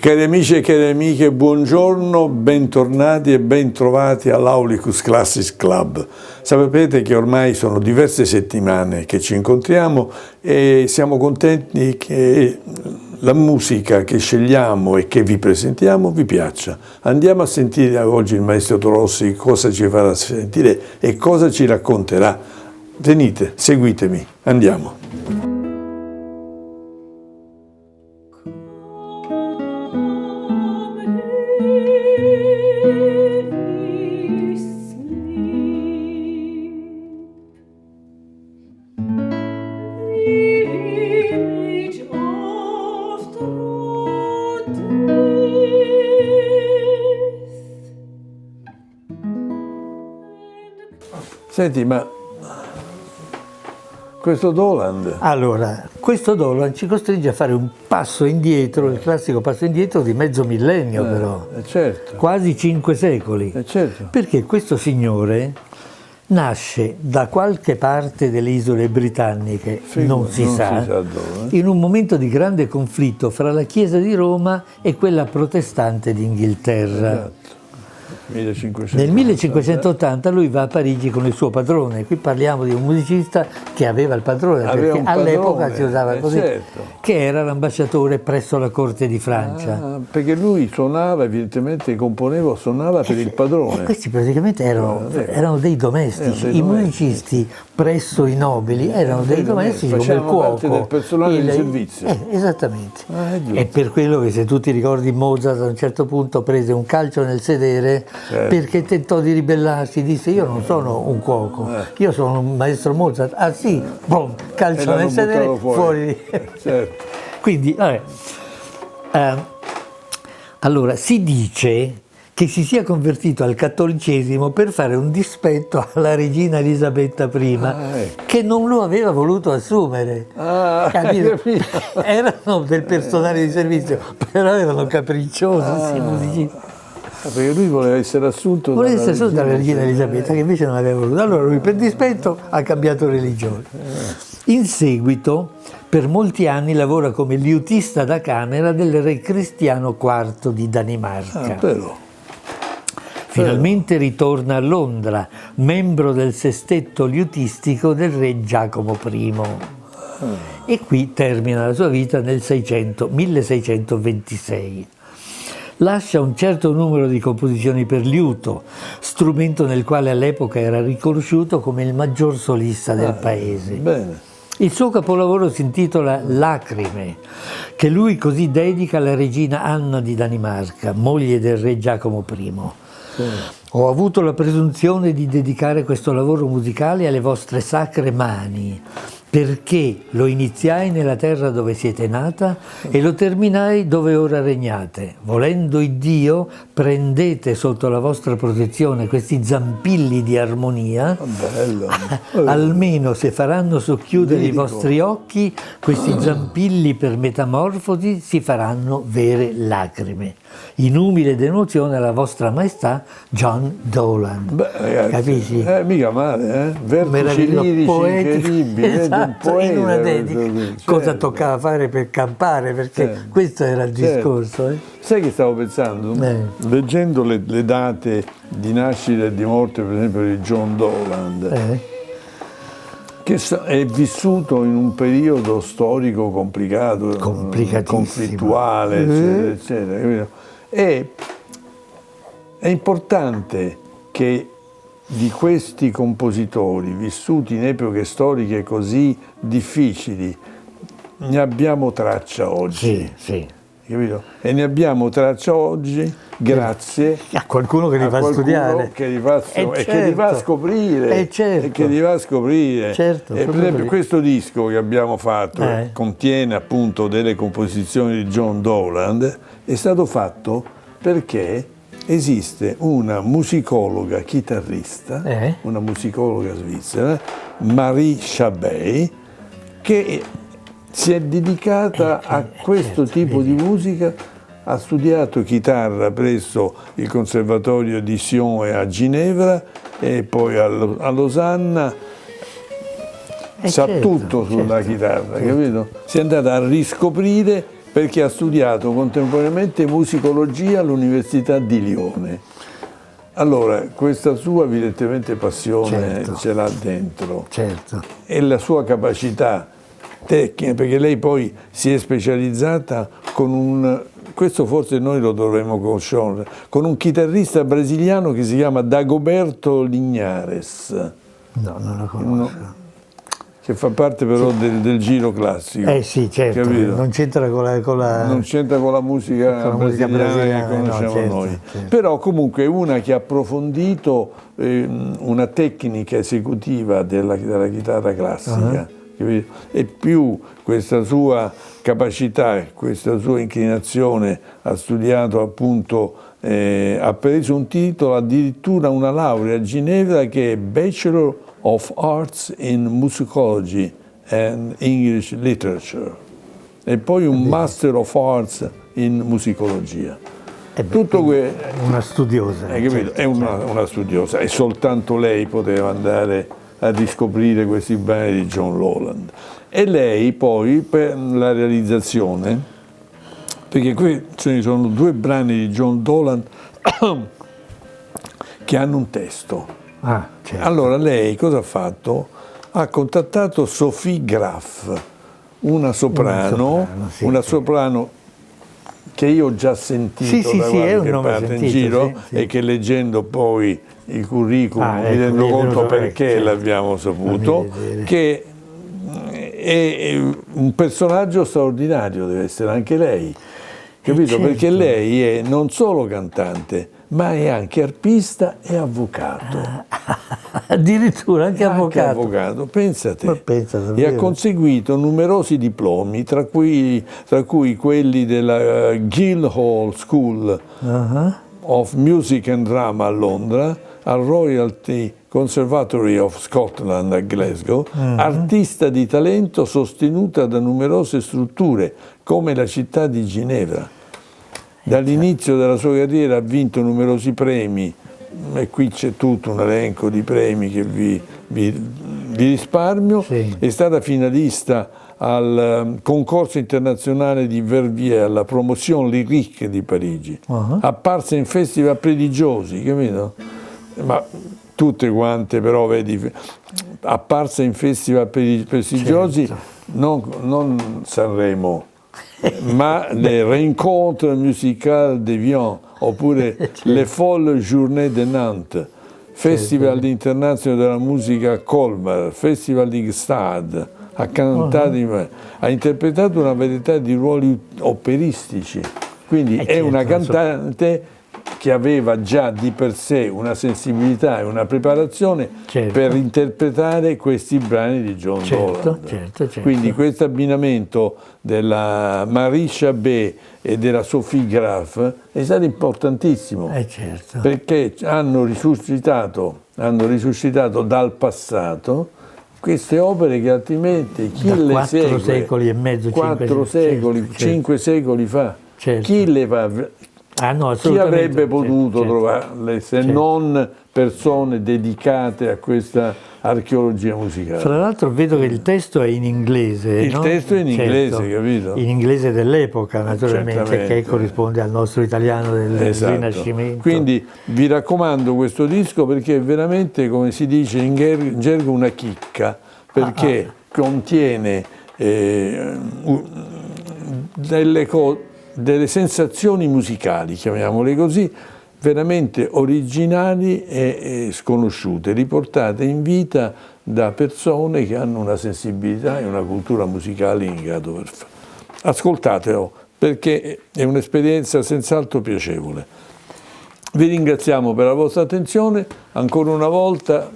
Cari amici e cari amiche, buongiorno, bentornati e bentrovati all'Aulicus Classics Club. Sapete che ormai sono diverse settimane che ci incontriamo e siamo contenti che la musica che scegliamo e che vi presentiamo vi piaccia. Andiamo a sentire oggi il maestro Torossi cosa ci farà sentire e cosa ci racconterà. Venite, seguitemi, andiamo. Senti, ma questo Doland... Allora, questo Doland ci costringe a fare un passo indietro, il classico passo indietro di mezzo millennio però, certo. Quasi 5 secoli, certo. Perché questo signore nasce da qualche parte delle isole britanniche, non si sa dove. In un momento di grande conflitto fra la Chiesa di Roma e quella protestante d'Inghilterra. Esatto. 1580. Nel 1580 lui va a Parigi con il suo padrone. Qui parliamo di un musicista che aveva il padrone, perché all'epoca si usava così, certo. Che era l'ambasciatore presso la corte di Francia. Perché lui suonava, evidentemente componeva, suonava per il padrone. E questi praticamente erano dei domestici. I musicisti presso i nobili erano dei domestici come il cuoco. Parte del personale di servizio. Esattamente. È per quello che, se tu ti ricordi, Mozart a un certo punto prese un calcio nel sedere, perché tentò di ribellarsi, disse: io non sono un cuoco, io sono un maestro Mozart. Ah sì, boom, calcio nel sedere, fuori. Certo. Quindi, vabbè. Allora, si dice che si sia convertito al cattolicesimo per fare un dispetto alla regina Elisabetta I, che non lo aveva voluto assumere. Capito? Erano del personale di servizio, però erano capricciosi i musicisti. Perché lui voleva essere assunto dalla regina Elisabetta, che invece non aveva voluto. Allora lui, per dispetto, ha cambiato religione. In seguito, per molti anni, lavora come liutista da camera del re Cristiano IV di Danimarca. Finalmente ritorna a Londra, membro del sestetto liutistico del re Giacomo I. E qui termina la sua vita nel 1626. Lascia un certo numero di composizioni per liuto, strumento nel quale all'epoca era riconosciuto come il maggior solista del paese. Bene. Il suo capolavoro si intitola Lacrime, che lui così dedica alla regina Anna di Danimarca, moglie del re Giacomo I. Ho avuto la presunzione di dedicare questo lavoro musicale alle vostre sacre mani, perché lo iniziai nella terra dove siete nata e lo terminai dove ora regnate. Volendo Iddio, prendete sotto la vostra protezione questi zampilli di armonia. Almeno se faranno socchiudere i vostri occhi, questi zampilli per metamorfosi si faranno vere lacrime. In umile devozione alla vostra maestà John Doland. Ragazzi, capisci? Mica male, vertici lirici incredibili, esatto, in una dedica. Cosa toccava fare per campare, perché questo era il discorso. Sai che stavo pensando? Leggendo le date di nascita e di morte, per esempio, di John Doland, che è vissuto in un periodo storico complicato, conflittuale, eccetera, eccetera. E è importante che di questi compositori vissuti in epoche storiche così difficili ne abbiamo traccia oggi. Capito? E ne abbiamo traccia oggi grazie a qualcuno che li fa studiare, che li fa scoprire, e che li fa scoprire. Certo, per esempio questo disco che abbiamo fatto contiene appunto delle composizioni di John Doland, è stato fatto perché esiste una musicologa chitarrista, una musicologa svizzera, Marie Chabey, che si è dedicata a questo tipo di musica, ha studiato chitarra presso il Conservatorio di Sion e a Ginevra e poi a Losanna, sa tutto sulla chitarra, capito? Si è andata a riscoprire perché ha studiato contemporaneamente musicologia all'Università di Lione. Allora, questa sua evidentemente passione ce l'ha dentro, e la sua capacità tecnica, perché lei poi si è specializzata con questo forse noi lo dovremmo conoscere, con un chitarrista brasiliano che si chiama Dagoberto Lignares. No, non lo conosco. Che fa parte però del giro classico. Sì, certo, capito? Non c'entra con la musica brasiliana che conosciamo noi. Certo. Però comunque è una che ha approfondito una tecnica esecutiva della chitarra classica. E più questa sua capacità, questa sua inclinazione, ha studiato appunto, ha preso un titolo, addirittura una laurea a Ginevra che è Bachelor of Arts in Musicology and English Literature, e poi un Master of Arts in Musicologia. Tutto una studiosa. Certo, è una studiosa, e soltanto lei poteva andare a riscoprire questi brani di John Lowland. E lei poi, per la realizzazione, perché qui ce ne sono 2 brani di John Lowland che hanno un testo. Certo. Allora lei cosa ha fatto? Ha contattato Sophie Graff, una soprano che io ho già sentito da qualche parte in giro, e che leggendo poi il curriculum mi rendo conto perché l'abbiamo saputo, che è un personaggio straordinario, deve essere anche lei, capito? Certo. Perché lei è non solo cantante, ma è anche arpista e avvocato. Addirittura anche avvocato. Pensa te. E ha conseguito numerosi diplomi, tra cui quelli della Guildhall School of Music and Drama a Londra, al Royal Conservatory of Scotland a Glasgow, artista di talento sostenuta da numerose strutture, come la città di Ginevra. Dall'inizio della sua carriera ha vinto numerosi premi, e qui c'è tutto un elenco di premi che vi risparmio. È stata finalista al concorso internazionale di Verviers, alla Promotion Lyrique di Parigi, apparsa in festival prestigiosi, capito? Ma tutte quante, però vedi, apparsa in festival prestigiosi, non Sanremo, ma le Rencontres Musicales d'Evian, oppure le Folles Journées de Nantes, Festival internazionale della musica a Colmar, Festival di Gstaad, ha interpretato una varietà di ruoli operistici, quindi è una cantante che aveva già di per sé una sensibilità e una preparazione per interpretare questi brani di John Lowland. Quindi questo abbinamento della Marie Chabet e della Sophie Graff è stato importantissimo, perché hanno risuscitato dal passato queste opere che altrimenti chi le 4 secoli e mezzo, 4 secoli, 5 secoli fa, chi le va... chi avrebbe potuto trovarle se non persone dedicate a questa archeologia musicale? Fra l'altro vedo che il testo è in inglese. Il testo è in inglese, capito? In inglese dell'epoca, naturalmente, che corrisponde al nostro italiano del Rinascimento. Quindi vi raccomando questo disco, perché è veramente, come si dice in gergo, una chicca, perché contiene delle sensazioni musicali, chiamiamole così, veramente originali e sconosciute, riportate in vita da persone che hanno una sensibilità e una cultura musicale in grado per fare. Ascoltatelo, perché è un'esperienza senz'altro piacevole. Vi ringraziamo per la vostra attenzione, ancora una volta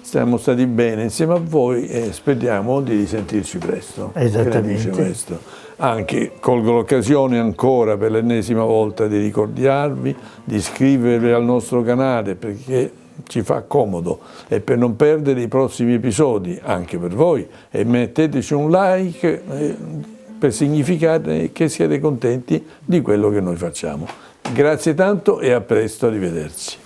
siamo stati bene insieme a voi e speriamo di risentirci presto. Esattamente. Anche colgo l'occasione ancora per l'ennesima volta di ricordarvi di iscrivervi al nostro canale, perché ci fa comodo, e per non perdere i prossimi episodi anche per voi, e metteteci un like per significare che siete contenti di quello che noi facciamo. Grazie tanto e a presto, arrivederci.